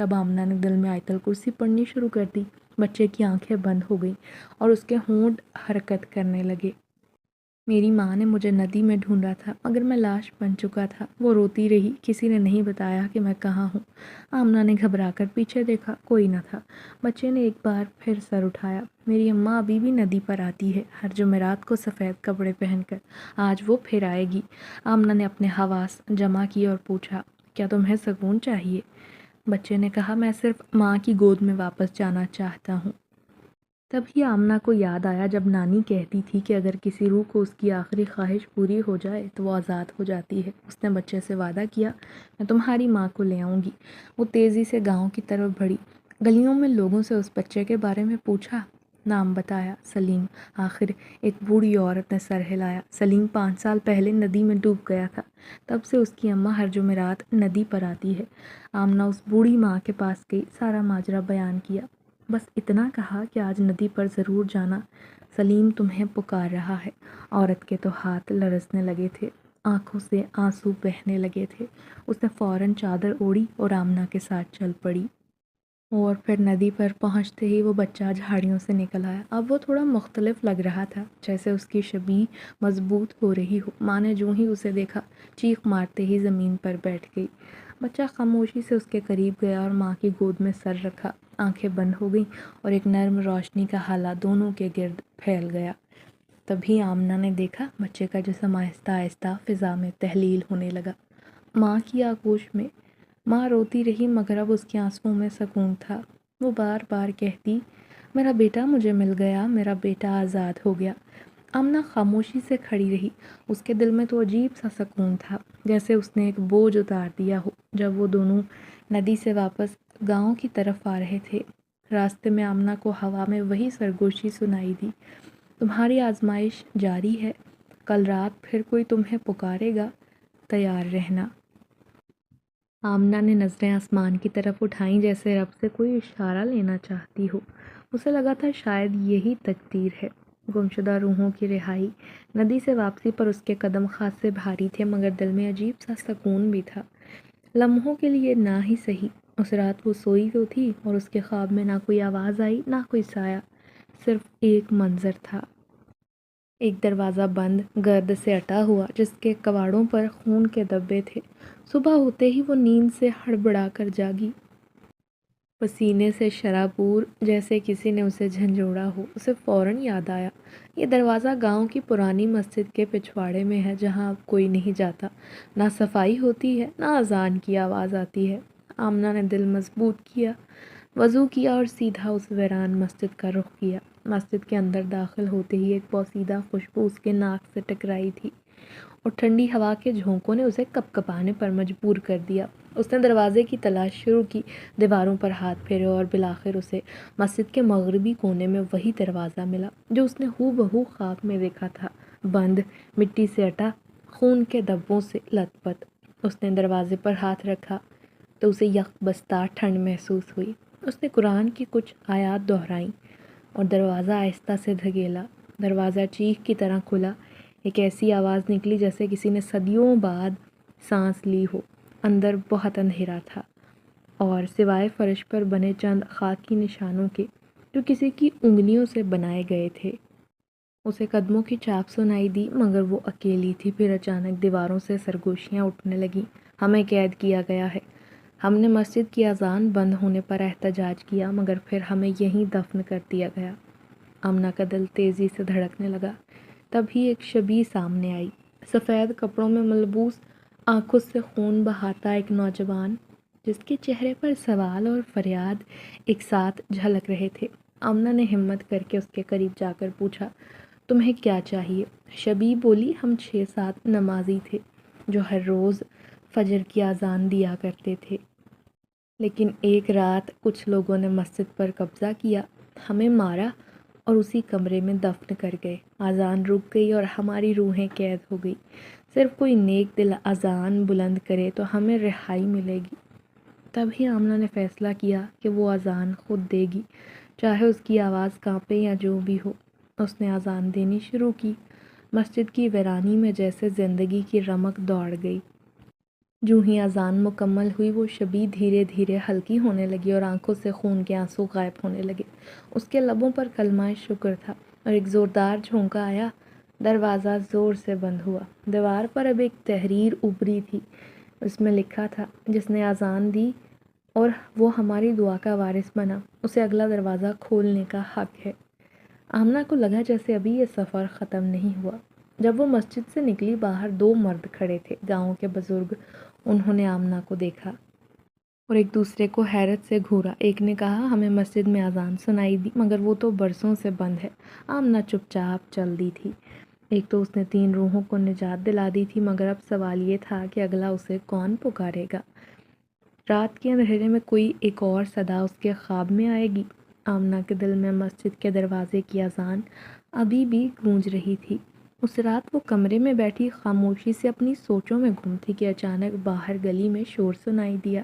تب آمنہ نے دل میں آیت الکرسی پڑھنی شروع کر دی۔ بچے کی آنکھیں بند ہو گئیں اور اس کے ہونٹ حرکت کرنے لگے۔ میری ماں نے مجھے ندی میں ڈھونڈا تھا مگر میں لاش بن چکا تھا۔ وہ روتی رہی، کسی نے نہیں بتایا کہ میں کہاں ہوں۔ آمنہ نے گھبرا کر پیچھے دیکھا، کوئی نہ تھا۔ بچے نے ایک بار پھر سر اٹھایا۔ میری اماں ابھی بھی ندی پر آتی ہے، ہر جمعرات کو سفید کپڑے پہن کر۔ آج وہ پھر آئے گی۔ آمنہ نے اپنے حواس جمع کیے اور پوچھا، کیا تمہیں سکون چاہیے؟ بچے نے کہا، میں صرف ماں کی گود میں واپس جانا چاہتا ہوں۔ تبھی آمنہ کو یاد آیا جب نانی کہتی تھی کہ اگر کسی روح کو اس کی آخری خواہش پوری ہو جائے تو وہ آزاد ہو جاتی ہے۔ اس نے بچے سے وعدہ کیا، میں تمہاری ماں کو لے آؤں گی۔ وہ تیزی سے گاؤں کی طرف بڑھی۔ گلیوں میں لوگوں سے اس بچے کے بارے میں پوچھا، نام بتایا، سلیم۔ آخر ایک بوڑھی عورت نے سر ہلایا۔ سلیم 5 سال پہلے ندی میں ڈوب گیا تھا، تب سے اس کی اماں ہر جمعرات ندی پر آتی ہے۔ آمنہ اس بوڑھی ماں کے پاس گئی، سارا ماجرا بیان کیا، بس اتنا کہا کہ آج ندی پر ضرور جانا، سلیم تمہیں پکار رہا ہے۔ عورت کے تو ہاتھ لرزنے لگے تھے، آنکھوں سے آنسو بہنے لگے تھے۔ اس نے فوراً چادر اوڑھی اور آمنہ کے ساتھ چل پڑی۔ اور پھر ندی پر پہنچتے ہی وہ بچہ جھاڑیوں سے نکل آیا۔ اب وہ تھوڑا مختلف لگ رہا تھا، جیسے اس کی شبیہ مضبوط ہو رہی ہو۔ ماں نے جو ہی اسے دیکھا، چیخ مارتے ہی زمین پر بیٹھ گئی۔ بچہ خاموشی سے اس کے قریب گیا اور ماں کی گود میں سر رکھا۔ آنکھیں بند ہو گئیں اور ایک نرم روشنی کا ہالہ دونوں کے گرد پھیل گیا۔ تبھی آمنہ نے دیکھا بچے کا جسم آہستہ آہستہ فضا میں تحلیل ہونے لگا۔ ماں کی آغوش میں۔ ماں روتی رہی مگر اب اس کے آنسوؤں میں سکون تھا۔ وہ بار بار کہتی، میرا بیٹا مجھے مل گیا، میرا بیٹا آزاد ہو گیا۔ آمنہ خاموشی سے کھڑی رہی۔ اس کے دل میں تو عجیب سا سکون تھا، جیسے اس نے ایک بوجھ اتار دیا ہو۔ جب وہ دونوں ندی سے واپس گاؤں کی طرف آ رہے تھے، راستے میں آمنہ کو ہوا میں وہی سرگوشی سنائی دی، تمہاری آزمائش جاری ہے، کل رات پھر کوئی تمہیں پکارے گا، تیار رہنا۔ آمنہ نے نظریں آسمان کی طرف اٹھائیں جیسے رب سے کوئی اشارہ لینا چاہتی ہو۔ اسے لگا تھا شاید یہی تقدیر ہے، گمشدہ روحوں کی رہائی۔ ندی سے واپسی پر اس کے قدم خاصے بھاری تھے مگر دل میں عجیب سا سکون بھی تھا۔ لمحوں کے لیے نہ ہی سہی، اس رات وہ سوئی تو تھی اور اس کے خواب میں نہ کوئی آواز آئی نہ کوئی سایہ، صرف ایک منظر تھا۔ ایک دروازہ بند، گرد سے اٹا ہوا، جس کے کواڑوں پر خون کے دھبے تھے۔ صبح ہوتے ہی وہ نیند سے ہڑبڑا کر جاگی، پسینے سے شرابور، جیسے کسی نے اسے جھنجھوڑا ہو۔ اسے فوراً یاد آیا، یہ دروازہ گاؤں کی پرانی مسجد کے پچھواڑے میں ہے جہاں اب کوئی نہیں جاتا، نہ صفائی ہوتی ہے نہ اذان کی آواز آتی ہے۔ آمنہ نے دل مضبوط کیا، وضو کیا اور سیدھا اس ویران مسجد کا رخ کیا۔ مسجد کے اندر داخل ہوتے ہی ایک پوسیدہ خوشبو اس کے ناک سے ٹکرائی تھی اور ٹھنڈی ہوا کے جھونکوں نے اسے کپ کپانے پر مجبور کر دیا۔ اس نے دروازے کی تلاش شروع کی، دیواروں پر ہاتھ پھیرے اور بالآخر اسے مسجد کے مغربی کونے میں وہی دروازہ ملا جو اس نے ہو بہو خواب میں دیکھا تھا، بند، مٹی سے اٹا، خون کے دھبوں سے لت پت۔ اس نے دروازے پر ہاتھ رکھا تو اسے یک بستہ ٹھنڈ محسوس ہوئی۔ اس نے قرآن کی کچھ آیات دہرائیں اور دروازہ آہستہ سے دھکیلا۔ دروازہ چیخ کی طرح کھلا، ایک ایسی آواز نکلی جیسے کسی نے صدیوں بعد سانس لی ہو۔ اندر بہت اندھیرا تھا اور سوائے فرش پر بنے چند خاکی نشانوں کے جو کسی کی انگلیوں سے بنائے گئے تھے، اسے قدموں کی چاپ سنائی دی مگر وہ اکیلی تھی۔ پھر اچانک دیواروں سے سرگوشیاں اٹھنے لگیں، ہمیں قید کیا گیا ہے۔ ہم نے مسجد کی اذان بند ہونے پر احتجاج کیا مگر پھر ہمیں یہیں دفن کر دیا گیا۔ آمنہ کا دل تیزی سے دھڑکنے لگا۔ تبھی ایک شبیہ سامنے آئی، سفید کپڑوں میں ملبوس، آنکھوں سے خون بہاتا ایک نوجوان جس کے چہرے پر سوال اور فریاد ایک ساتھ جھلک رہے تھے۔ آمنہ نے ہمت کر کے اس کے قریب جا کر پوچھا، تمہیں کیا چاہیے؟ شبیہ بولی، ہم 6-7 نمازی تھے جو ہر روز فجر کی اذان دیا کرتے تھے، لیکن ایک رات کچھ لوگوں نے مسجد پر قبضہ کیا، ہمیں مارا اور اسی کمرے میں دفن کر گئے۔ اذان رک گئی اور ہماری روحیں قید ہو گئی۔ صرف کوئی نیک دل اذان بلند کرے تو ہمیں رہائی ملے گی۔ تبھی آمنہ نے فیصلہ کیا کہ وہ اذان خود دے گی، چاہے اس کی آواز کانپے یا جو بھی ہو۔ اس نے اذان دینی شروع کی۔ مسجد کی ویرانی میں جیسے زندگی کی رمق دوڑ گئی۔ جو ہی اذان مکمل ہوئی وہ شبی دھیرے دھیرے ہلکی ہونے لگی اور آنکھوں سے خون کے آنسو غائب ہونے لگے۔ اس کے لبوں پر کلمہ شکر تھا اور ایک زوردار جھونکا آیا۔ دروازہ زور سے بند ہوا۔ دیوار پر اب ایک تحریر ابھری تھی۔ اس میں لکھا تھا، جس نے اذان دی اور وہ ہماری دعا کا وارث بنا، اسے اگلا دروازہ کھولنے کا حق ہے۔ آمنہ کو لگا جیسے ابھی یہ سفر ختم نہیں ہوا۔ جب وہ مسجد سے نکلی باہر دو مرد کھڑے تھے، گاؤں کے بزرگ۔ انہوں نے آمنہ کو دیکھا اور ایک دوسرے کو حیرت سے گھورا۔ ایک نے کہا، ہمیں مسجد میں اذان سنائی دی مگر وہ تو برسوں سے بند ہے۔ آمنہ چپ چاپ چل دی تھی۔ ایک تو اس نے 3 روحوں کو نجات دلا دی تھی مگر اب سوال یہ تھا کہ اگلا اسے کون پکارے گا؟ رات کے اندھیرے میں کوئی ایک اور صدا اس کے خواب میں آئے گی؟ آمنہ کے دل میں مسجد کے دروازے کی اذان ابھی بھی گونج رہی تھی۔ اس رات وہ کمرے میں بیٹھی خاموشی سے اپنی سوچوں میں گم تھی کہ اچانک باہر گلی میں شور سنائی دیا۔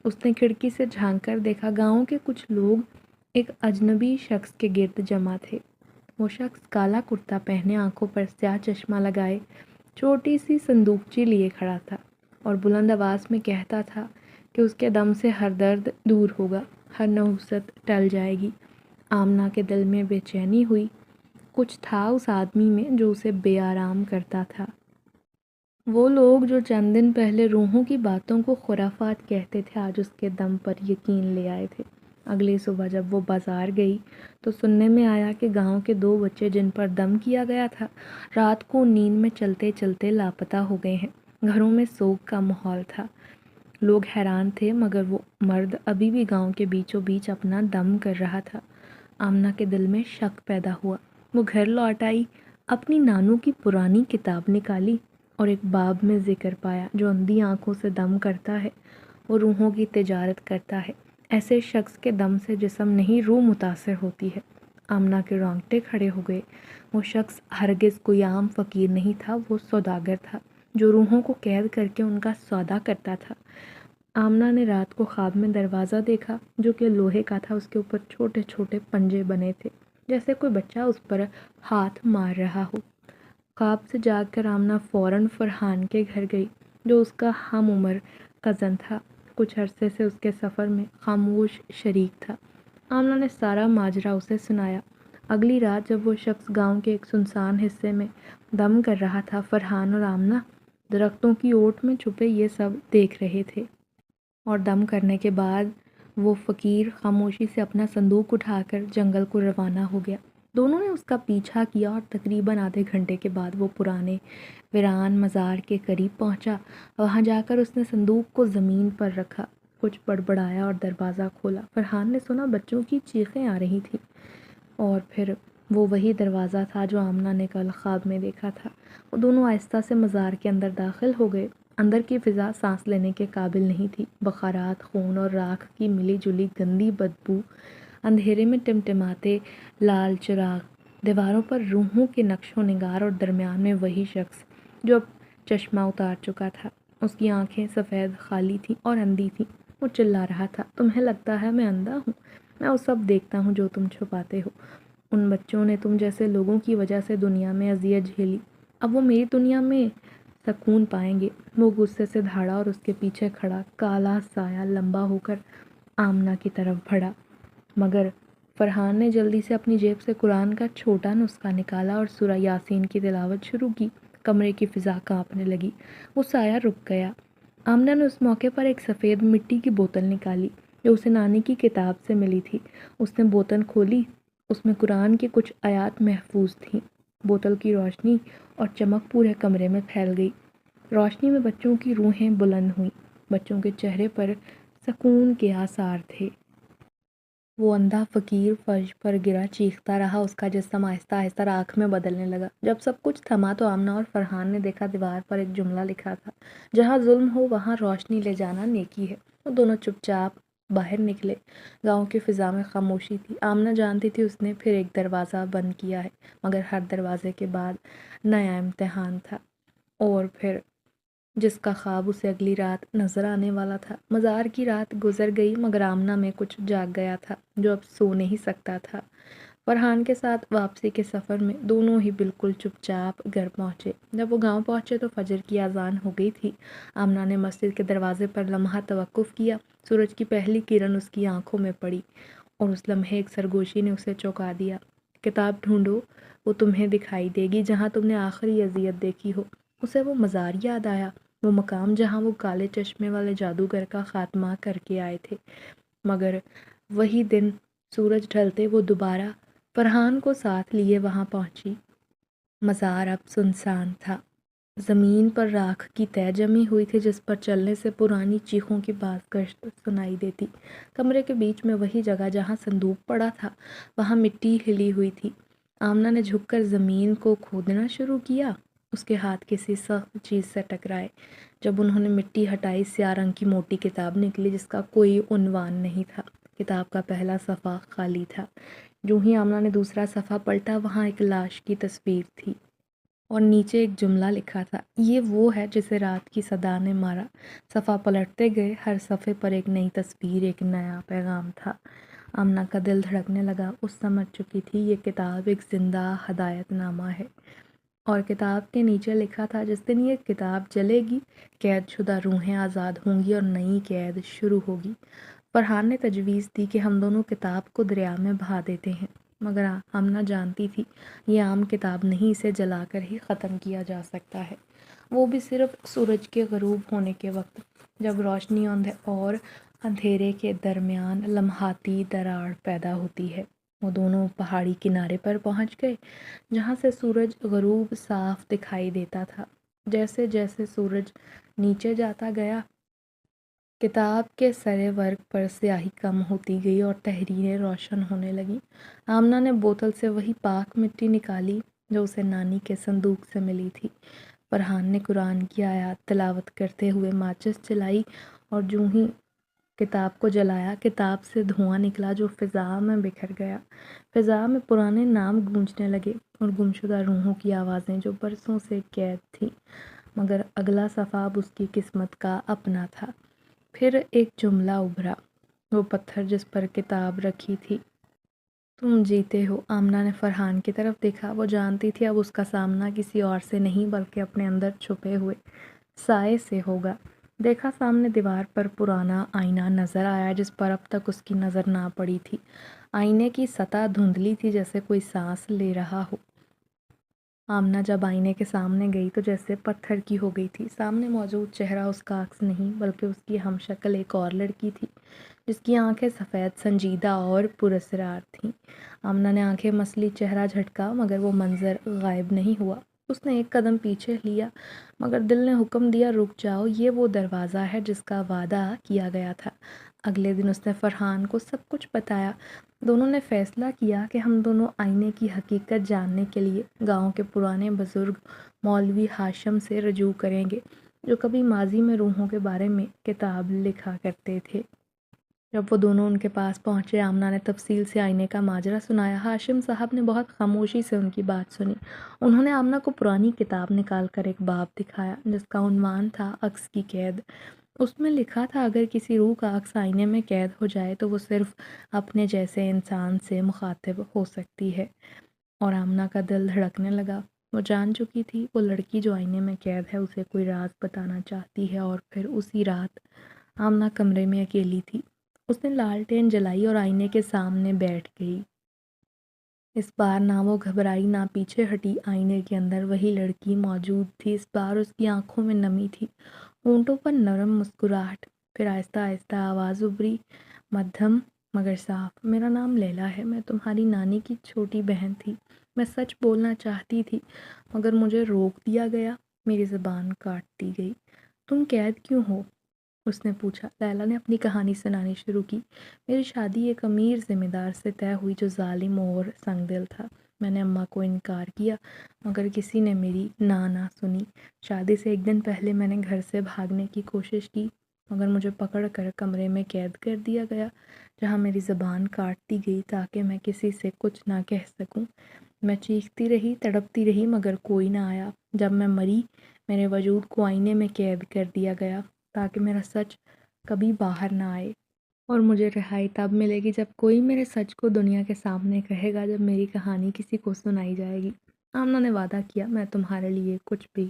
اس نے کھڑکی سے جھانک کر دیکھا، گاؤں کے کچھ لوگ ایک اجنبی شخص کے گرد جمع تھے۔ وہ شخص کالا کرتا پہنے، آنکھوں پر سیاہ چشمہ لگائے، چھوٹی سی صندوقچی لیے کھڑا تھا اور بلند آواز میں کہتا تھا کہ اس کے دم سے ہر درد دور ہوگا، ہر نحوست ٹل جائے گی۔ آمنہ کے دل میں بے چینی ہوئی۔ کچھ تھا اس آدمی میں جو اسے بے آرام کرتا تھا۔ وہ لوگ جو چند دن پہلے روحوں کی باتوں کو خرافات کہتے تھے، آج اس کے دم پر یقین لے آئے تھے۔ اگلی صبح جب وہ بازار گئی تو سننے میں آیا کہ گاؤں کے 2 بچے جن پر دم کیا گیا تھا، رات کو نیند میں چلتے چلتے لاپتہ ہو گئے ہیں۔ گھروں میں سوگ کا ماحول تھا۔ لوگ حیران تھے مگر وہ مرد ابھی بھی گاؤں کے بیچوں بیچ اپنا دم کر رہا تھا۔ آمنہ کے دل میں شک پیدا ہوا۔ وہ گھر لوٹ آئی، اپنی نانو کی پرانی کتاب نکالی اور ایک باب میں ذکر پایا، جو اندھی آنکھوں سے دم کرتا ہے وہ روحوں کی تجارت کرتا ہے۔ ایسے شخص کے دم سے جسم نہیں روح متاثر ہوتی ہے۔ آمنہ کے رونگٹے کھڑے ہو گئے۔ وہ شخص ہرگز کوئی عام فقیر نہیں تھا، وہ سوداگر تھا جو روحوں کو قید کر کے ان کا سودا کرتا تھا۔ آمنہ نے رات کو خواب میں دروازہ دیکھا جو کہ لوہے کا تھا، اس کے اوپر چھوٹے چھوٹے پنجے بنے تھے جیسے کوئی بچہ اس پر ہاتھ مار رہا ہو۔ خواب سے جاگ کر آمنہ فوراً فرحان کے گھر گئی جو اس کا ہم عمر کزن تھا۔ کچھ عرصے سے اس کے سفر میں خاموش شریک تھا۔ آمنہ نے سارا ماجرا اسے سنایا۔ اگلی رات جب وہ شخص گاؤں کے ایک سنسان حصے میں دم کر رہا تھا، فرحان اور آمنہ درختوں کی اوٹ میں چھپے یہ سب دیکھ رہے تھے۔ اور دم کرنے کے بعد وہ فقیر خاموشی سے اپنا صندوق اٹھا کر جنگل کو روانہ ہو گیا۔ دونوں نے اس کا پیچھا کیا اور تقریباً آدھے گھنٹے کے بعد وہ پرانے ویران مزار کے قریب پہنچا۔ وہاں جا کر اس نے صندوق کو زمین پر رکھا، کچھ بڑبڑایا اور دروازہ کھولا۔ فرحان نے سنا بچوں کی چیخیں آ رہی تھیں اور پھر وہ وہی دروازہ تھا جو آمنہ نے کل خواب میں دیکھا تھا۔ وہ دونوں آہستہ سے مزار کے اندر داخل ہو گئے۔ اندر کی فضا سانس لینے کے قابل نہیں تھی۔ بخارات، خون اور راکھ کی ملی جلی گندی بدبو، اندھیرے میں ٹمٹماتے لال چراغ، دیواروں پر روحوں کے نقش و نگار اور درمیان میں وہی شخص جو اب چشمہ اتار چکا تھا۔ اس کی آنکھیں سفید خالی تھیں اور اندھی تھیں۔ وہ چلا رہا تھا، تمہیں لگتا ہے میں اندھا ہوں؟ میں وہ سب دیکھتا ہوں جو تم چھپاتے ہو۔ ان بچوں نے تم جیسے لوگوں کی وجہ سے دنیا میں اذیت جھیلی، اب وہ میری دنیا میں سکون پائیں گے۔ وہ غصے سے دھاڑا اور اس کے پیچھے کھڑا کالا سایہ لمبا ہو کر آمنہ کی طرف بڑھا، مگر فرحان نے جلدی سے اپنی جیب سے قرآن کا چھوٹا نسخہ نکالا اور سورہ یاسین کی تلاوت شروع کی۔ کمرے کی فضا کانپنے لگی۔ وہ سایہ رک گیا۔ آمنہ نے اس موقع پر ایک سفید مٹی کی بوتل نکالی جو اسے نانی کی کتاب سے ملی تھی۔ اس نے بوتل کھولی، اس میں قرآن کی کچھ آیات محفوظ تھیں۔ بوتل کی روشنی اور چمک پورے کمرے میں پھیل گئی۔ روشنی میں بچوں کی روحیں بلند ہوئیں۔ بچوں کے چہرے پر سکون کے آثار تھے۔ وہ اندھا فقیر فرش پر گرا چیختا رہا، اس کا جسم آہستہ آہستہ راکھ میں بدلنے لگا۔ جب سب کچھ تھما تو آمنہ اور فرحان نے دیکھا دیوار پر ایک جملہ لکھا تھا، جہاں ظلم ہو وہاں روشنی لے جانا نیکی ہے۔ وہ دونوں چپ چاپ باہر نکلے۔ گاؤں کی فضا میں خاموشی تھی۔ آمنہ جانتی تھی اس نے پھر ایک دروازہ بند کیا ہے، مگر ہر دروازے کے بعد نیا امتحان تھا۔ اور پھر جس کا خواب اسے اگلی رات نظر آنے والا تھا۔ مزار کی رات گزر گئی مگر آمنہ میں کچھ جاگ گیا تھا جو اب سو نہیں سکتا تھا۔ فرحان کے ساتھ واپسی کے سفر میں دونوں ہی بالکل چپ چاپ گھر پہنچے۔ جب وہ گاؤں پہنچے تو فجر کی اذان ہو گئی تھی۔ آمنہ نے مسجد کے دروازے پر لمحہ توقف کیا۔ سورج کی پہلی کرن اس کی آنکھوں میں پڑی اور اس لمحے ایک سرگوشی نے اسے چونکا دیا۔ کتاب ڈھونڈو، وہ تمہیں دکھائی دے گی جہاں تم نے آخری اذیت دیکھی ہو۔ اسے وہ مزار یاد آیا، وہ مقام جہاں وہ کالے چشمے والے جادوگر کا خاتمہ کر کے آئے تھے۔ مگر وہی دن سورج ڈھلتے وہ دوبارہ فرحان کو ساتھ لیے وہاں پہنچی۔ مزار اب سنسان تھا۔ زمین پر راکھ کی تہہ جمی ہوئی تھی جس پر چلنے سے پرانی چیخوں کی باز گشت سنائی دیتی۔ کمرے کے بیچ میں وہی جگہ جہاں صندوق پڑا تھا، وہاں مٹی ہلی ہوئی تھی۔ آمنہ نے جھک کر زمین کو کھودنا شروع کیا۔ اس کے ہاتھ کسی سخت چیز سے ٹکرائے۔ جب انہوں نے مٹی ہٹائی، سیاہ رنگ کی موٹی کتاب نکلی جس کا کوئی عنوان نہیں تھا۔ کتاب کا پہلا صفحہ خالی تھا۔ جو ہی آمنہ نے دوسرا صفحہ پلٹا، وہاں ایک لاش کی تصویر تھی اور نیچے ایک جملہ لکھا تھا، یہ وہ ہے جسے رات کی صدا نے مارا۔ صفحہ پلٹتے گئے، ہر صفحے پر ایک نئی تصویر، ایک نیا پیغام تھا۔ آمنہ کا دل دھڑکنے لگا۔ اس سمجھ چکی تھی یہ کتاب ایک زندہ ہدایت نامہ ہے، اور کتاب کے نیچے لکھا تھا، جس دن یہ کتاب جلے گی، قید شدہ روحیں آزاد ہوں گی اور نئی قید شروع ہوگی۔ فرحان نے تجویز دی کہ ہم دونوں کتاب کو دریا میں بہا دیتے ہیں، مگر آمنہ جانتی تھی یہ عام کتاب نہیں، اسے جلا کر ہی ختم کیا جا سکتا ہے، وہ بھی صرف سورج کے غروب ہونے کے وقت، جب روشنی اور اندھیرے کے درمیان لمحاتی دراڑ پیدا ہوتی ہے۔ وہ دونوں پہاڑی کنارے پر پہنچ گئے جہاں سے سورج غروب صاف دکھائی دیتا تھا۔ جیسے جیسے سورج نیچے جاتا گیا، کتاب کے سرے ورق پر سیاہی کم ہوتی گئی اور تحریریں روشن ہونے لگیں۔ آمنہ نے بوتل سے وہی پاک مٹی نکالی جو اسے نانی کے صندوق سے ملی تھی۔ فرحان نے قرآن کی آیات تلاوت کرتے ہوئے ماچس جلائی اور جو ہی کتاب کو جلایا، کتاب سے دھواں نکلا جو فضا میں بکھر گیا۔ فضا میں پرانے نام گونجنے لگے اور گمشدہ روحوں کی آوازیں جو برسوں سے قید تھیں، مگر اگلا صفحہ اب اس کی قسمت کا اپنا تھا۔ پھر ایک جملہ ابھرا، وہ پتھر جس پر کتاب رکھی تھی۔ تم جیتے ہو۔ آمنہ نے فرحان کی طرف دیکھا۔ وہ جانتی تھی اب اس کا سامنا کسی اور سے نہیں بلکہ اپنے اندر چھپے ہوئے سائے سے ہوگا۔ دیکھا، سامنے دیوار پر پرانا آئینہ نظر آیا جس پر اب تک اس کی نظر نہ پڑی تھی۔ آئینے کی سطح دھندلی تھی جیسے کوئی سانس لے رہا ہو۔ آمنہ جب آئینے کے سامنے گئی تو جیسے پتھر کی ہو گئی تھی۔ سامنے موجود چہرہ اس کا عکس نہیں بلکہ اس کی ہم شکل ایک اور لڑکی تھی جس کی آنکھیں سفید، سنجیدہ اور پراسرار تھیں۔ آمنہ نے آنکھیں مسلی، چہرہ جھٹکا، مگر وہ منظر غائب نہیں ہوا۔ اس نے ایک قدم پیچھے لیا، مگر دل نے حکم دیا، رک جاؤ، یہ وہ دروازہ ہے جس کا وعدہ کیا گیا تھا۔ اگلے دن اس نے فرحان کو سب کچھ بتایا۔ دونوں نے فیصلہ کیا کہ ہم دونوں آئینے کی حقیقت جاننے کے لیے گاؤں کے پرانے بزرگ مولوی ہاشم سے رجوع کریں گے، جو کبھی ماضی میں روحوں کے بارے میں کتاب لکھا کرتے تھے۔ جب وہ دونوں ان کے پاس پہنچے، آمنہ نے تفصیل سے آئینے کا ماجرا سنایا۔ ہاشم صاحب نے بہت خاموشی سے ان کی بات سنی۔ انہوں نے آمنہ کو پرانی کتاب نکال کر ایک باب دکھایا جس کا عنوان تھا عکس کی قید۔ اس میں لکھا تھا، اگر کسی روح کا عکس آئینے میں قید ہو جائے تو وہ صرف اپنے جیسے انسان سے مخاطب ہو سکتی ہے۔ اور آمنہ کا دل دھڑکنے لگا۔ وہ جان چکی تھی وہ لڑکی جو آئینے میں قید ہے اسے کوئی راز بتانا چاہتی ہے، اور پھر اسی رات آمنہ کمرے میں اکیلی تھی۔ اس نے لالٹین جلائی اور آئینے کے سامنے بیٹھ گئی۔ اس بار نہ وہ گھبرائی نہ پیچھے ہٹی۔ آئینے کے اندر وہی لڑکی موجود تھی۔ اس بار اس کی آنکھوں میں نمی تھی، ہونٹوں پر نرم مسکراہٹ۔ پھر آہستہ آہستہ آواز ابھری، مدھم مگر صاف، میرا نام لیلا ہے، میں تمہاری نانی کی چھوٹی بہن تھی۔ میں سچ بولنا چاہتی تھی مگر مجھے روک دیا گیا، میری زبان کاٹ دی گئی۔ تم قید کیوں ہو؟ اس نے پوچھا۔ لیلا نے اپنی کہانی سنانی شروع کی۔ میری شادی ایک امیر ذمہ دار سے طے ہوئی جو ظالم اور سنگ دل تھا۔ میں نے اماں کو انکار کیا مگر کسی نے میری نہ سنی۔ شادی سے ایک دن پہلے میں نے گھر سے بھاگنے کی کوشش کی مگر مجھے پکڑ کر کمرے میں قید کر دیا گیا جہاں میری زبان کاٹ دی گئی تاکہ میں کسی سے کچھ نہ کہہ سکوں۔ میں چیختی رہی، تڑپتی رہی مگر کوئی نہ آیا۔ جب میں مری، میرے وجود کو آئینے میں قید کر دیا گیا تاکہ میرا سچ کبھی باہر نہ آئے۔ اور مجھے رہائی تب ملے گی جب کوئی میرے سچ کو دنیا کے سامنے کہے گا، جب میری کہانی کسی کو سنائی جائے گی۔ آمنہ نے وعدہ کیا، میں تمہارے لیے کچھ بھی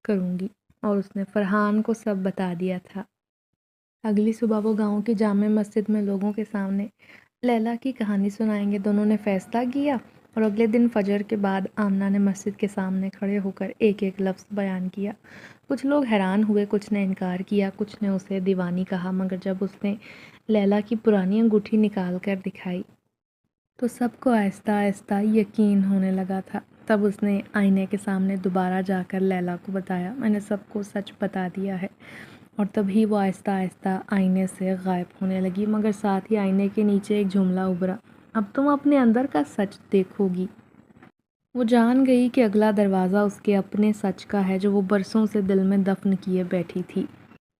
کروں گی، اور اس نے فرحان کو سب بتا دیا تھا۔ اگلی صبح وہ گاؤں کی جامع مسجد میں لوگوں کے سامنے لیلا کی کہانی سنائیں گے۔ دونوں نے فیصلہ کیا، اور اگلے دن فجر کے بعد آمنہ نے مسجد کے سامنے کھڑے ہو کر ایک ایک لفظ بیان کیا۔ کچھ لوگ حیران ہوئے، کچھ نے انکار کیا، کچھ نے اسے دیوانی کہا، مگر جب اس نے لیلا کی پرانی انگوٹھی نکال کر دکھائی تو سب کو آہستہ آہستہ یقین ہونے لگا تھا۔ تب اس نے آئینے کے سامنے دوبارہ جا کر لیلا کو بتایا، میں نے سب کو سچ بتا دیا ہے، اور تبھی وہ آہستہ آہستہ آئینے سے غائب ہونے لگی، مگر ساتھ ہی آئینے کے نیچے ایک جملہ ابھرا، اب تم اپنے اندر کا سچ دیکھو گی۔ وہ جان گئی کہ اگلا دروازہ اس کے اپنے سچ کا ہے جو وہ برسوں سے دل میں دفن کیے بیٹھی تھی۔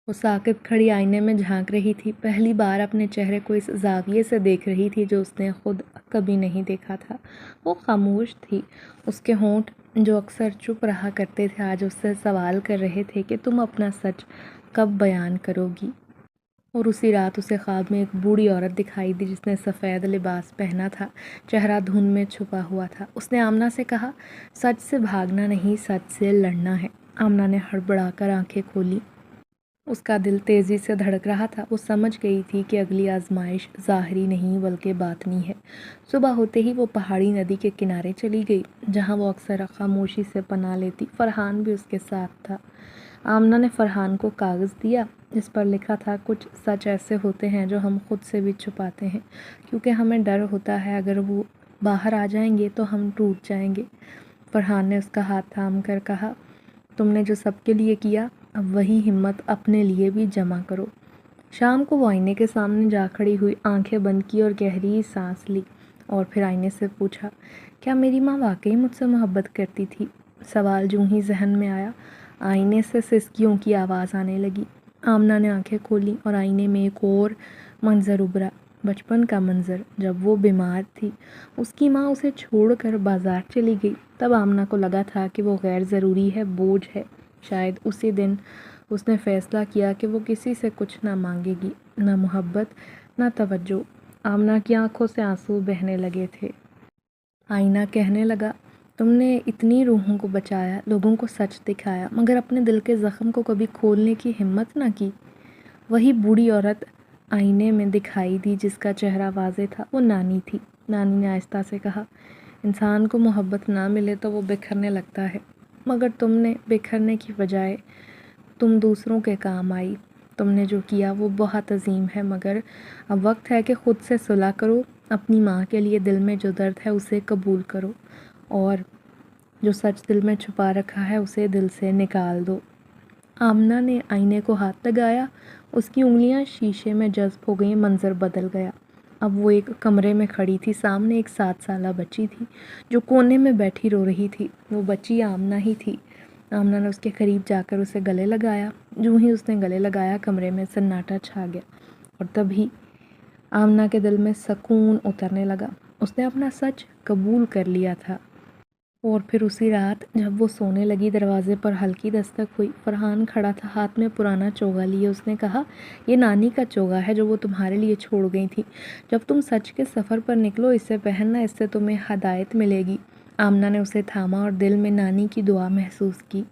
وہ ساکت کھڑی آئینے میں جھانک رہی تھی، پہلی بار اپنے چہرے کو اس زاویے سے دیکھ رہی تھی جو اس نے خود کبھی نہیں دیکھا تھا۔ وہ خاموش تھی، اس کے ہونٹ جو اکثر چپ رہا کرتے تھے آج اس سے سوال کر رہے تھے کہ تم اپنا سچ کب بیان کرو گی۔ اور اسی رات اسے خواب میں ایک بوڑھی عورت دکھائی دی جس نے سفید لباس پہنا تھا، چہرہ دھند میں چھپا ہوا تھا۔ اس نے آمنہ سے کہا، سچ سے بھاگنا نہیں، سچ سے لڑنا ہے۔ آمنہ نے ہڑبڑا کر آنکھیں کھولی، اس کا دل تیزی سے دھڑک رہا تھا۔ وہ سمجھ گئی تھی کہ اگلی آزمائش ظاہری نہیں بلکہ باطنی ہے۔ صبح ہوتے ہی وہ پہاڑی ندی کے کنارے چلی گئی جہاں وہ اکثر خاموشی سے پناہ لیتی۔ فرحان بھی اس کے ساتھ تھا۔ آمنہ نے فرحان کو کاغذ دیا جس پر لکھا تھا، کچھ سچ ایسے ہوتے ہیں جو ہم خود سے بھی چھپاتے ہیں کیونکہ ہمیں ڈر ہوتا ہے اگر وہ باہر آ جائیں گے تو ہم ٹوٹ جائیں گے۔ فرحان نے اس کا ہاتھ تھام کر کہا، تم نے جو سب کے لیے کیا، اب وہی ہمت اپنے لیے بھی جمع کرو۔ شام کو وہ آئینے کے سامنے جا کھڑی ہوئی، آنکھیں بند کی اور گہری سانس لی، اور پھر آئینے سے پوچھا، کیا میری ماں واقعی مجھ سے محبت کرتی تھی؟ سوال جوں ہی ذہن میں آیا، آئینے سے سسکیوں کی آواز آنے لگی۔ آمنہ نے آنکھیں کھولیں اور آئینے میں ایک اور منظر ابھرا، بچپن کا منظر جب وہ بیمار تھی، اس کی ماں اسے چھوڑ کر بازار چلی گئی۔ تب آمنہ کو لگا تھا کہ وہ غیر ضروری ہے، بوجھ ہے۔ شاید اسی دن اس نے فیصلہ کیا کہ وہ کسی سے کچھ نہ مانگے گی، نہ محبت، نہ توجہ۔ آمنہ کی آنکھوں سے آنسو بہنے لگے تھے۔ آئینہ کہنے لگا، تم نے اتنی روحوں کو بچایا، لوگوں کو سچ دکھایا، مگر اپنے دل کے زخم کو کبھی کھولنے کی ہمت نہ کی۔ وہی بوڑھی عورت آئینے میں دکھائی دی جس کا چہرہ واضح تھا، وہ نانی تھی۔ نانی نے آہستہ سے کہا، انسان کو محبت نہ ملے تو وہ بکھرنے لگتا ہے، مگر تم نے بکھرنے کی بجائے تم دوسروں کے کام آئی۔ تم نے جو کیا وہ بہت عظیم ہے، مگر اب وقت ہے کہ خود سے صلح کرو، اپنی ماں کے لیے دل میں جو درد ہے اسے قبول کرو، اور جو سچ دل میں چھپا رکھا ہے اسے دل سے نکال دو۔ آمنہ نے آئینے کو ہاتھ لگایا، اس کی انگلیاں شیشے میں جذب ہو گئیں، منظر بدل گیا۔ اب وہ ایک کمرے میں کھڑی تھی، سامنے ایک 7 سالہ بچی تھی جو کونے میں بیٹھی رو رہی تھی۔ وہ بچی آمنہ ہی تھی۔ آمنہ نے اس کے قریب جا کر اسے گلے لگایا۔ جوں ہی اس نے گلے لگایا کمرے میں سناٹا چھا گیا، اور تبھی آمنہ کے دل میں سکون اترنے لگا۔ اس نے اپنا سچ قبول کر لیا تھا۔ اور پھر اسی رات جب وہ سونے لگی دروازے پر ہلکی دستک ہوئی۔ فرحان کھڑا تھا، ہاتھ میں پرانا چوگا لیے۔ اس نے کہا، یہ نانی کا چوگا ہے جو وہ تمہارے لیے چھوڑ گئی تھی۔ جب تم سچ کے سفر پر نکلو اسے پہننا، اس سے تمہیں ہدایت ملے گی۔ آمنہ نے اسے تھاما اور دل میں نانی کی دعا محسوس کی۔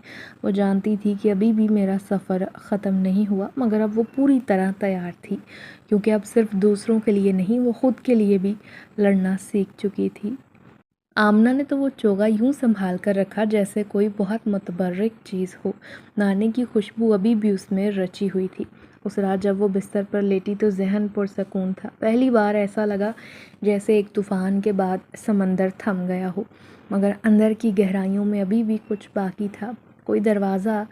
وہ جانتی تھی کہ ابھی بھی میرا سفر ختم نہیں ہوا، مگر اب وہ پوری طرح تیار تھی، کیونکہ اب صرف دوسروں کے لیے نہیں، وہ خود کے لیے بھی لڑنا سیکھ چکی تھی۔ آمنہ نے تو وہ چوگا یوں سنبھال کر رکھا جیسے کوئی بہت متبرک چیز ہو۔ نانی کی خوشبو ابھی بھی اس میں رچی ہوئی تھی۔ اس رات جب وہ بستر پر لیٹی تو ذہن پرسکون تھا۔ پہلی بار ایسا لگا جیسے ایک طوفان کے بعد سمندر تھم گیا ہو، مگر اندر کی گہرائیوں میں ابھی بھی کچھ باقی تھا، کوئی دروازہ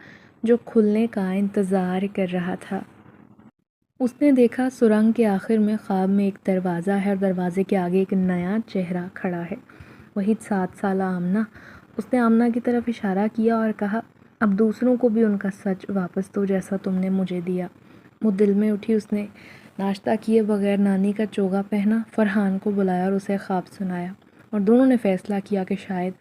جو کھلنے کا انتظار کر رہا تھا۔ اس نے دیکھا سرنگ کے آخر میں خواب میں ایک دروازہ ہے، اور دروازے کے آگے ایک نیا چہرہ کھڑا ہے، وہی 7 سالہ آمنہ۔ اس نے آمنہ کی طرف اشارہ کیا اور کہا، اب دوسروں کو بھی ان کا سچ واپس دو جیسا تم نے مجھے دیا۔ وہ دل میں اٹھی۔ اس نے ناشتہ کیے بغیر نانی کا چوگا پہنا، فرحان کو بلایا اور اسے خواب سنایا، اور دونوں نے فیصلہ کیا کہ شاید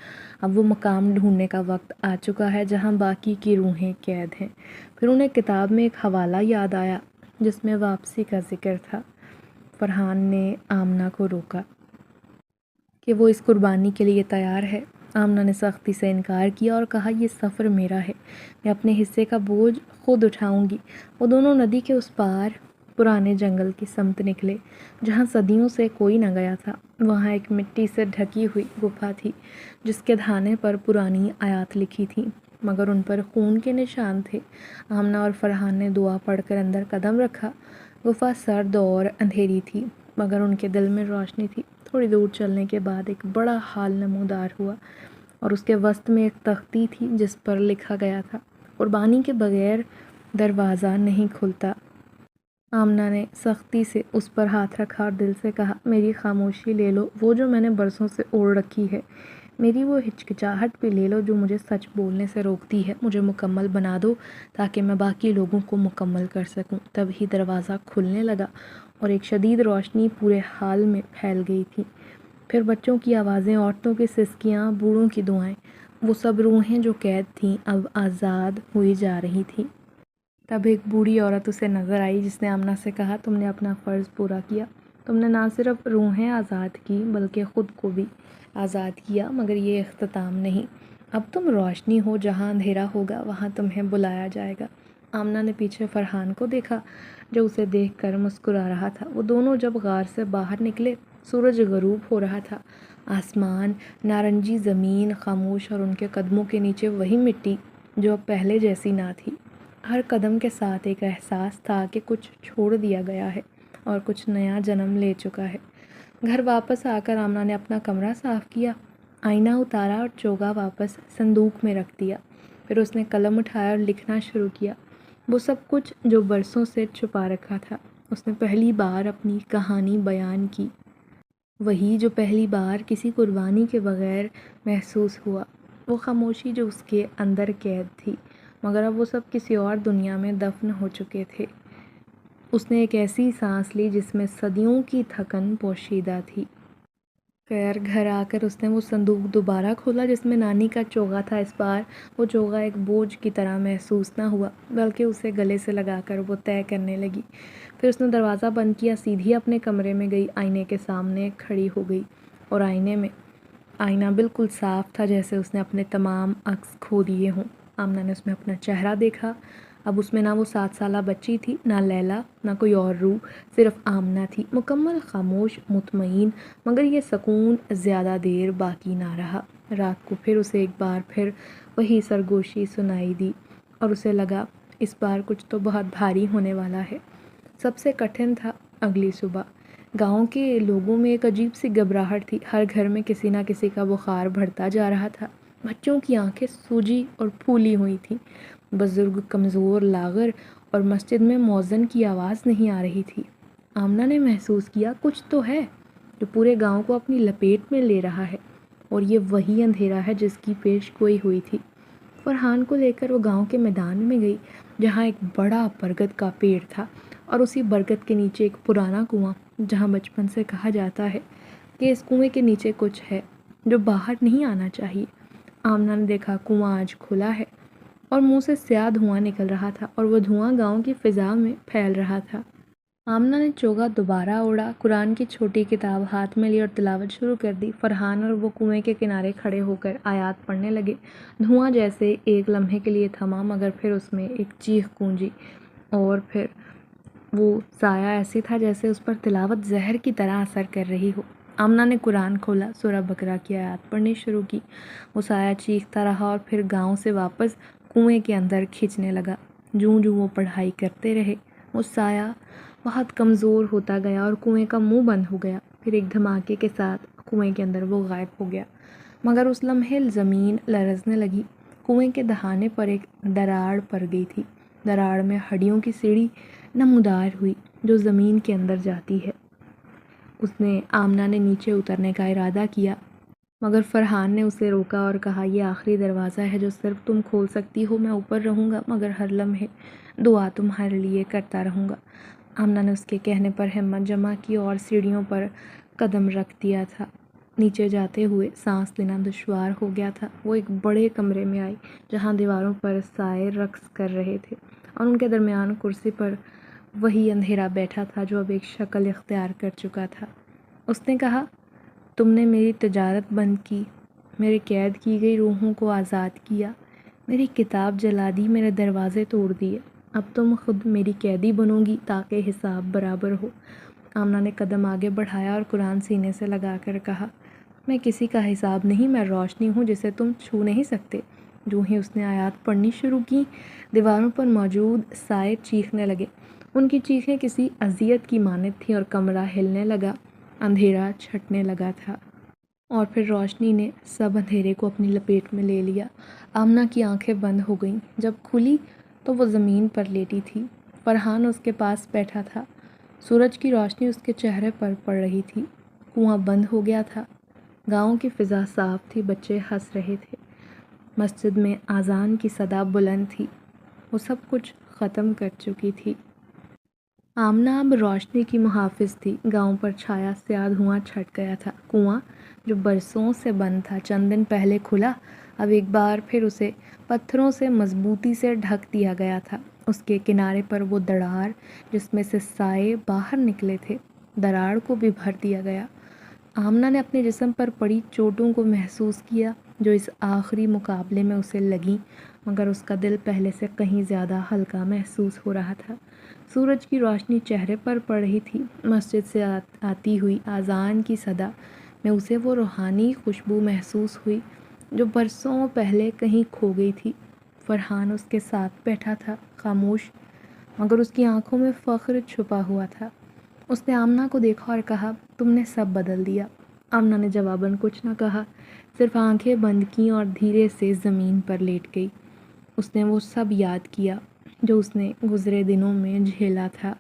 اب وہ مقام ڈھونڈنے کا وقت آ چکا ہے جہاں باقی کی روحیں قید ہیں۔ پھر انہیں کتاب میں ایک حوالہ یاد آیا جس میں واپسی کا ذکر تھا۔ فرحان نے آمنہ کو روکا کہ وہ اس قربانی کے لیے تیار ہے۔ آمنہ نے سختی سے انکار کیا اور کہا یہ سفر میرا ہے، میں اپنے حصے کا بوجھ خود اٹھاؤں گی۔ وہ دونوں ندی کے اس پار پرانے جنگل کی سمت نکلے جہاں صدیوں سے کوئی نہ گیا تھا۔ وہاں ایک مٹی سے ڈھکی ہوئی گپھا تھی جس کے دھانے پر پرانی آیات لکھی تھیں، مگر ان پر خون کے نشان تھے۔ آمنہ اور فرحان نے دعا پڑھ کر اندر قدم رکھا۔ گپھا سرد اور اندھیری تھی مگر ان کے دل میں روشنی تھی۔ تھوڑی دور چلنے کے بعد ایک بڑا ہال نمودار ہوا اور اس کے وسط میں ایک تختی تھی جس پر لکھا گیا تھا، قربانی کے بغیر دروازہ نہیں کھلتا۔ آمنہ نے سختی سے اس پر ہاتھ رکھا اور دل سے کہا میری خاموشی لے لو وہ جو میں نے برسوں سے اوڑھ رکھی ہے، میری وہ ہچکچاہٹ بھی لے لو جو مجھے سچ بولنے سے روکتی ہے، مجھے مکمل بنا دو تاکہ میں باقی لوگوں کو مکمل کر سکوں۔ تب ہی دروازہ کھلنے لگا اور ایک شدید روشنی پورے حال میں پھیل گئی تھی۔ پھر بچوں کی آوازیں، عورتوں کی سسکیاں، بوڑھوں کی دعائیں، وہ سب روحیں جو قید تھیں اب آزاد ہوئی جا رہی تھیں۔ تب ایک بوڑھی عورت اسے نظر آئی جس نے آمنہ سے کہا تم نے اپنا فرض پورا کیا، تم نے نہ صرف روحیں آزاد کی بلکہ خود کو بھی آزاد کیا، مگر یہ اختتام نہیں، اب تم روشنی ہو، جہاں اندھیرا ہوگا وہاں تمہیں بلایا جائے گا۔ آمنہ نے پیچھے فرحان کو دیکھا جو اسے دیکھ کر مسکرا رہا تھا۔ وہ دونوں جب غار سے باہر نکلے سورج غروب ہو رہا تھا، آسمان نارنجی، زمین خاموش اور ان کے قدموں کے نیچے وہی مٹی جو اب پہلے جیسی نہ تھی۔ ہر قدم کے ساتھ ایک احساس تھا کہ کچھ چھوڑ دیا گیا ہے اور کچھ نیا جنم لے چکا ہے۔ گھر واپس آ کر آمنہ نے اپنا کمرہ صاف کیا، آئینہ اتارا اور چوگا واپس صندوق میں رکھ دیا۔ پھر اس نے قلم اٹھایا اور لکھنا شروع کیا، وہ سب کچھ جو برسوں سے چھپا رکھا تھا۔ اس نے پہلی بار اپنی کہانی بیان کی، وہی جو پہلی بار کسی قربانی کے بغیر محسوس ہوا، وہ خاموشی جو اس کے اندر قید تھی مگر اب وہ سب کسی اور دنیا میں دفن ہو چکے تھے۔ اس نے ایک ایسی سانس لی جس میں صدیوں کی تھکن پوشیدہ تھی۔ خیر گھر آ کر اس نے وہ صندوق دوبارہ کھولا جس میں نانی کا چوگا تھا۔ اس بار وہ چوگا ایک بوجھ کی طرح محسوس نہ ہوا بلکہ اسے گلے سے لگا کر وہ طے کرنے لگی۔ پھر اس نے دروازہ بند کیا، سیدھی اپنے کمرے میں گئی، آئینے کے سامنے کھڑی ہو گئی اور آئینہ بالکل صاف تھا جیسے اس نے اپنے تمام عکس کھو دیے ہوں۔ آمنہ نے اس میں اپنا چہرہ دیکھا، اب اس میں نہ وہ 7 سالہ بچی تھی، نہ لیلا، نہ کوئی اور روح، صرف آمنہ تھی، مکمل خاموش، مطمئن۔ مگر یہ سکون زیادہ دیر باقی نہ رہا۔ رات کو پھر اسے ایک بار پھر وہی سرگوشی سنائی دی اور اسے لگا اس بار کچھ تو بہت بھاری ہونے والا ہے۔ سب سے کٹھن تھا اگلی صبح۔ گاؤں کے لوگوں میں ایک عجیب سی گھبراہٹ تھی، ہر گھر میں کسی نہ کسی کا بخار بڑھتا جا رہا تھا، بچوں کی آنکھیں سوجی اور پھولی ہوئی تھیں، بزرگ کمزور لاغر، اور مسجد میں مؤذن کی آواز نہیں آ رہی تھی۔ آمنہ نے محسوس کیا کچھ تو ہے جو پورے گاؤں کو اپنی لپیٹ میں لے رہا ہے، اور یہ وہی اندھیرا ہے جس کی پیش گوئی ہوئی تھی۔ فرحان کو لے کر وہ گاؤں کے میدان میں گئی جہاں ایک بڑا برگد کا پیڑ تھا اور اسی برگد کے نیچے ایک پرانا کنواں جہاں بچپن سے کہا جاتا ہے کہ اس کنویں کے نیچے کچھ ہے جو باہر نہیں آنا چاہیے۔ آمنہ نے دیکھا کنواں آج کھلا ہے اور منہ سے سیاہ دھواں نکل رہا تھا اور وہ دھواں گاؤں کی فضا میں پھیل رہا تھا۔ آمنہ نے چوگا دوبارہ اوڑھا، قرآن کی چھوٹی کتاب ہاتھ میں لی اور تلاوت شروع کر دی۔ فرحان اور وہ کنویں کے کنارے کھڑے ہو کر آیات پڑھنے لگے۔ دھواں جیسے ایک لمحے کے لیے تھما مگر پھر اس میں ایک چیخ گونجی اور پھر وہ سایہ ایسی تھا جیسے اس پر تلاوت زہر کی طرح اثر کر رہی ہو۔ آمنہ نے قرآن کھولا، سورہ بقرہ کی آیات پڑھنی شروع کی۔ وہ سایہ چیختا رہا اور پھر گاؤں سے واپس کنویں کے اندر کھینچنے لگا۔ جوں جوں وہ پڑھائی کرتے رہے وہ سایہ بہت کمزور ہوتا گیا اور کنویں کا منہ بند ہو گیا۔ پھر ایک دھماکے کے ساتھ کنویں کے اندر وہ غائب ہو گیا، مگر اس لمحے زمین لرزنے لگی۔ کنویں کے دہانے پر ایک دراڑ پڑ گئی تھی، دراڑ میں ہڈیوں کی سیڑھی نمودار ہوئی جو زمین کے اندر جاتی ہے۔ آمنہ نے نیچے اترنے کا ارادہ کیا مگر فرحان نے اسے روکا اور کہا یہ آخری دروازہ ہے جو صرف تم کھول سکتی ہو، میں اوپر رہوں گا مگر ہر لمحے دعا تمہارے لیے کرتا رہوں گا۔ آمنہ نے اس کے کہنے پر ہمت جمع کی اور سیڑھیوں پر قدم رکھ دیا تھا۔ نیچے جاتے ہوئے سانس لینا دشوار ہو گیا تھا۔ وہ ایک بڑے کمرے میں آئی جہاں دیواروں پر سائے رقص کر رہے تھے اور ان کے درمیان کرسی پر وہی اندھیرا بیٹھا تھا جو اب ایک شکل اختیار کر چکا تھا۔ اس نے کہا، تم نے میری تجارت بند کی، میرے قید کی گئی روحوں کو آزاد کیا، میری کتاب جلا دی، میرے دروازے توڑ دیے۔ اب تم خود میری قیدی بنو گی تاکہ حساب برابر ہو۔ آمنہ نے قدم آگے بڑھایا اور قرآن سینے سے لگا کر کہا، میں کسی کا حساب نہیں، میں روشنی ہوں جسے تم چھو نہیں سکتے۔ جو ہی اس نے آیات پڑھنی شروع کی، دیواروں پر موجود سائے چیخنے لگے۔ ان کی چیخیں کسی اذیت کی مانند تھیں اور کمرہ ہلنے لگا، اندھیرا چھٹنے لگا تھا۔ اور پھر روشنی نے سب اندھیرے کو اپنی لپیٹ میں لے لیا۔ آمنہ کی آنکھیں بند ہو گئیں۔ جب کھلی تو وہ زمین پر لیٹی تھی۔ فرحان اس کے پاس بیٹھا تھا۔ سورج کی روشنی اس کے چہرے پر پڑ رہی تھی۔ کنواں بند ہو گیا تھا۔ گاؤں کی فضا صاف تھی، بچے ہنس رہے تھے۔ مسجد میں اذان کی صدا بلند تھی۔ وہ سب کچھ ختم کر چکی تھی۔ آمنہ اب روشنی کی محافظ تھی۔ گاؤں پر چھایا سیاہ دھواں چھٹ گیا تھا۔ کنواں جو برسوں سے بند تھا، چند دن پہلے کھلا، اب ایک بار پھر اسے پتھروں سے مضبوطی سے ڈھک دیا گیا تھا۔ اس کے کنارے پر وہ دراڑ جس میں سے سائے باہر نکلے تھے، دراڑ کو بھی بھر دیا گیا۔ آمنہ نے اپنے جسم پر پڑی چوٹوں کو محسوس کیا جو اس آخری مقابلے میں اسے لگیں، مگر اس کا دل پہلے سے کہیں زیادہ ہلکا محسوس ہو رہا تھا۔ سورج کی روشنی چہرے پر پڑ رہی تھی۔ مسجد سے آتی ہوئی اذان کی صدا میں اسے وہ روحانی خوشبو محسوس ہوئی جو برسوں پہلے کہیں کھو گئی تھی۔ فرحان اس کے ساتھ بیٹھا تھا، خاموش، مگر اس کی آنکھوں میں فخر چھپا ہوا تھا۔ اس نے آمنہ کو دیکھا اور کہا، تم نے سب بدل دیا۔ آمنہ نے جواباً کچھ نہ کہا، صرف آنکھیں بند کیں اور دھیرے سے زمین پر لیٹ گئی۔ اس نے وہ سب یاد کیا جو اس نے گزرے دنوں میں جھیلا تھا۔